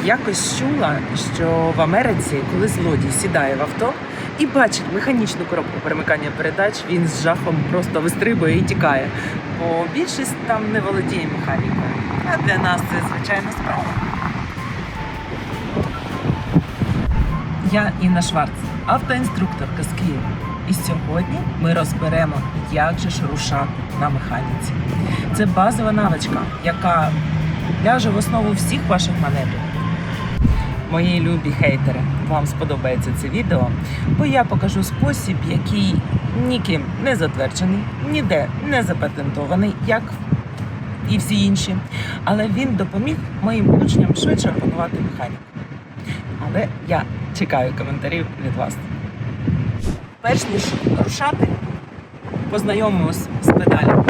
Якось чула, що в Америці, коли злодій сідає в авто і бачить механічну коробку перемикання передач, він з жахом просто вистрибує і тікає. Бо більшість там не володіє механікою. А для нас це звичайна справа. Я Інна Шварц, автоінструкторка з Києва. І сьогодні ми розберемо, як же ж рушати на механіці. Це базова навичка, яка ляже в основу всіх ваших маневрів. Мої любі хейтери, вам сподобається це відео, бо я покажу спосіб, який ніким не затверджений, ніде не запатентований, як і всі інші. Але він допоміг моїм учням швидше опанувати механіку. Але я чекаю коментарів від вас. Перш ніж рушати, познайомимось з педалями.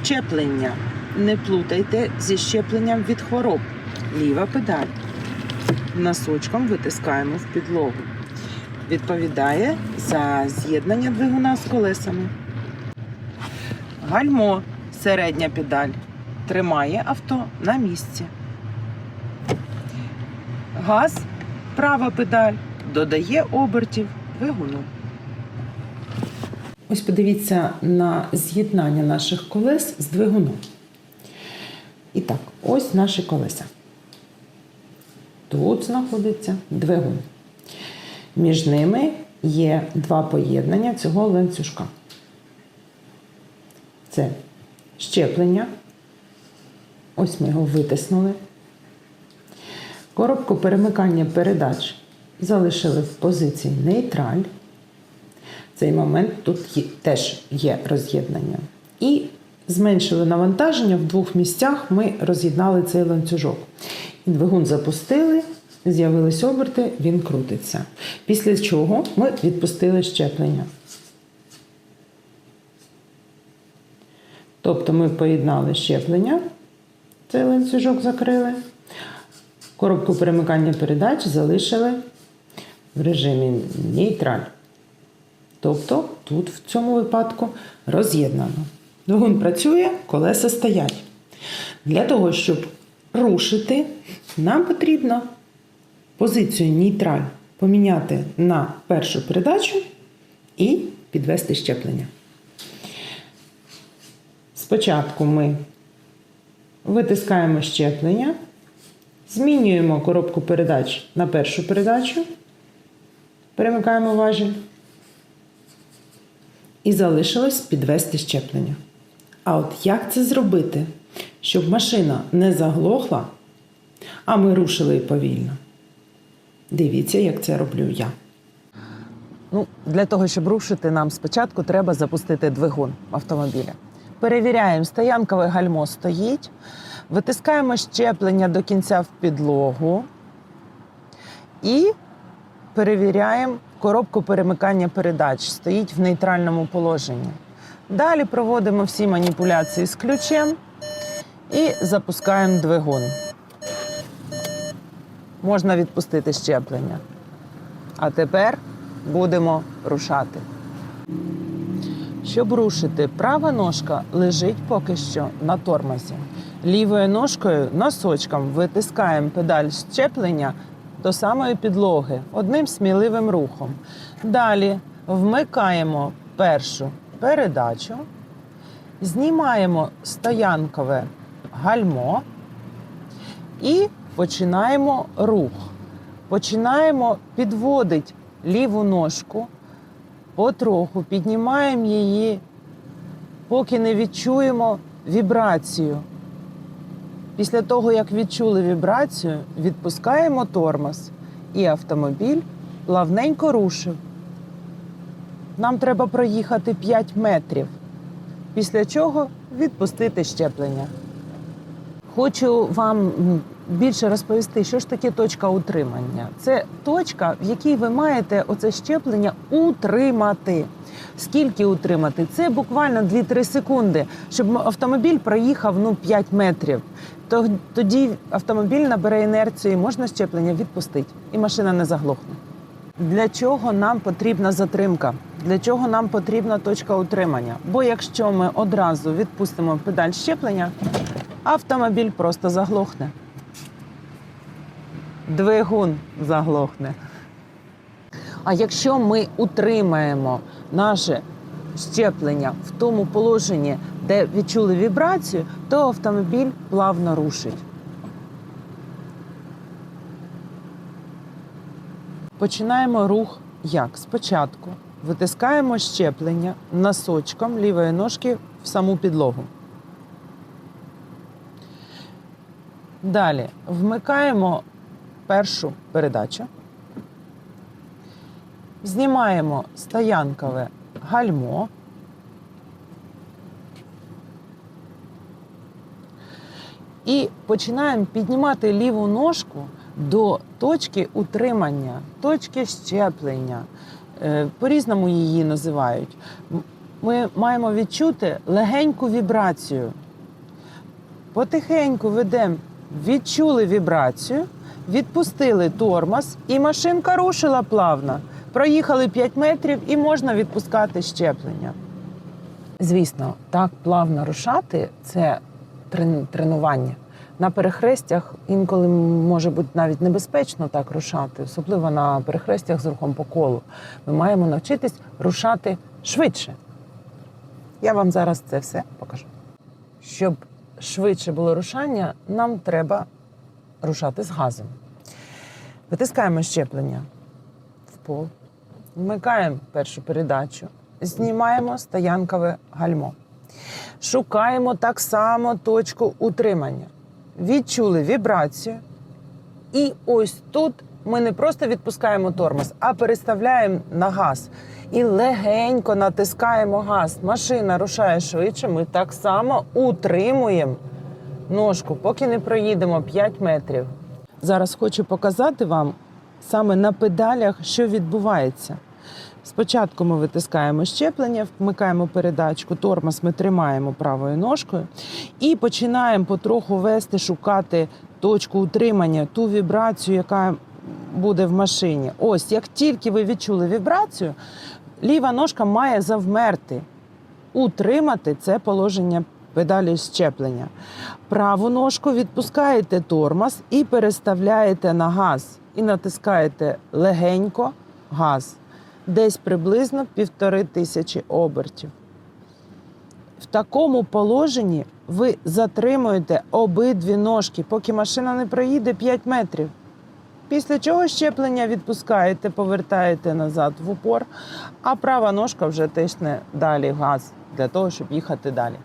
Щеплення. Не плутайте зі щепленням від хвороб. Ліва педаль. Носочком витискаємо в підлогу. Відповідає за з'єднання двигуна з колесами. Гальмо. Середня педаль. Тримає авто на місці. Газ. Права педаль. Додає обертів двигуну. Ось подивіться на з'єднання наших колес з двигуном. І так, ось наші колеса. Тут знаходиться двигун. Між ними є два поєднання цього ланцюжка. Це щеплення. Ось ми його витиснули. Коробку перемикання передач залишили в позиції нейтраль. В цей момент тут теж є роз'єднання. І зменшили навантаження, в двох місцях ми роз'єднали цей ланцюжок. І двигун запустили, з'явились оберти, він крутиться. Після чого ми відпустили щеплення. Тобто ми поєднали щеплення, цей ланцюжок закрили, коробку перемикання передач залишили в режимі нейтраль. Тобто тут в цьому випадку роз'єднано. Двигун працює, колеса стоять. Для того, щоб рушити, нам потрібно позицію нейтраль поміняти на першу передачу і підвести щеплення. Спочатку ми витискаємо щеплення, змінюємо коробку передач на першу передачу, перемикаємо важіль і залишилось підвести щеплення. А от як це зробити, щоб машина не заглохла, а ми рушили повільно? Дивіться, як це роблю я. Для того, щоб рушити, нам спочатку треба запустити двигун автомобіля. Перевіряємо, стоянкове гальмо стоїть, витискаємо щеплення до кінця в підлогу і перевіряємо коробку перемикання передач, стоїть в нейтральному положенні. Далі проводимо всі маніпуляції з ключем і запускаємо двигун. Можна відпустити щеплення. А тепер будемо рушати. Щоб рушити, права ножка лежить поки що на тормозі. Лівою ножкою носочком витискаємо педаль щеплення до самої підлоги одним сміливим рухом. Далі вмикаємо першу передачу, знімаємо стоянкове гальмо і починаємо рух. Починаємо підводити ліву ножку, потроху піднімаємо її, поки не відчуємо вібрацію. Після того, як відчули вібрацію, відпускаємо тормоз, і автомобіль плавненько рушив. Нам треба проїхати 5 метрів, після чого відпустити щеплення. Хочу вам більше розповісти, що ж таке точка утримання. Це точка, в якій ви маєте оце щеплення утримати. Скільки утримати? Це буквально 2-3 секунди, щоб автомобіль проїхав 5 метрів. Тоді автомобіль набере інерцію і можна щеплення відпустити, і машина не заглохне. Для чого нам потрібна затримка? Для чого нам потрібна точка утримання? Бо якщо ми одразу відпустимо педаль щеплення, автомобіль просто заглохне. двигун заглохне. А якщо ми утримаємо наше щеплення в тому положенні, де відчули вібрацію, то автомобіль плавно рушить. Починаємо рух як? Спочатку витискаємо щеплення носочком лівої ножки в саму підлогу. Далі вмикаємо першу передачу. Знімаємо стоянкове гальмо. І починаємо піднімати ліву ножку до точки утримання, точки щеплення. По-різному її називають. Ми маємо відчути легеньку вібрацію. Потихеньку ведемо, відчули вібрацію, відпустили тормоз і машинка рушила плавно. Проїхали 5 метрів і можна відпускати щеплення. Звісно, так плавно рушати – це тренування. На перехрестях інколи може бути навіть небезпечно так рушати, особливо на перехрестях з рухом по колу. Ми маємо навчитись рушати швидше. Я вам зараз це все покажу. Щоб швидше було рушання, нам треба рушати з газом. Витискаємо щеплення в пол, вмикаємо першу передачу, знімаємо стоянкове гальмо. Шукаємо так само точку утримання. Відчули вібрацію. І ось тут ми не просто відпускаємо тормоз, а переставляємо на газ. І легенько натискаємо газ. Машина рушає швидше, ми так само утримуємо ножку, поки не проїдемо 5 метрів. Зараз хочу показати вам саме на педалях, що відбувається. Спочатку ми витискаємо щеплення, вмикаємо передачку, тормоз ми тримаємо правою ножкою і починаємо потроху вести, шукати точку утримання, ту вібрацію, яка буде в машині. Ось, як тільки ви відчули вібрацію, ліва ножка має завмерти, утримати це положення педалі щеплення. Праву ножку відпускаєте тормоз і переставляєте на газ. І натискаєте легенько газ. Десь приблизно 1500 обертів. В такому положенні ви затримуєте обидві ножки, поки машина не проїде 5 метрів. Після чого щеплення відпускаєте, повертаєте назад в упор, а права ножка вже тисне далі газ, для того, щоб їхати далі.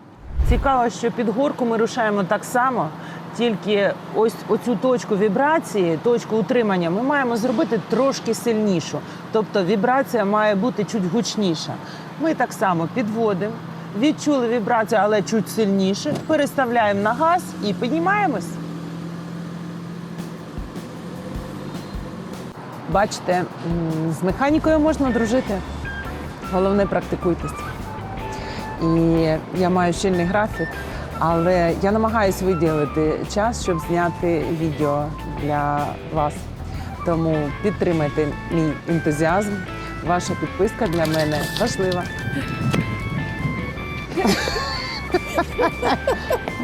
Цікаво, що під горку ми рушаємо так само, тільки ось оцю точку вібрації, точку утримання ми маємо зробити трошки сильнішу. Тобто вібрація має бути чуть гучніша. Ми так само підводимо, відчули вібрацію, але чуть сильніше, переставляємо на газ і піднімаємось. Бачите, з механікою можна дружити. Головне, практикуйтесь. І я маю щільний графік, але я намагаюся виділити час, щоб зняти відео для вас. Тому підтримайте мій ентузіазм. Ваша підписка для мене важлива.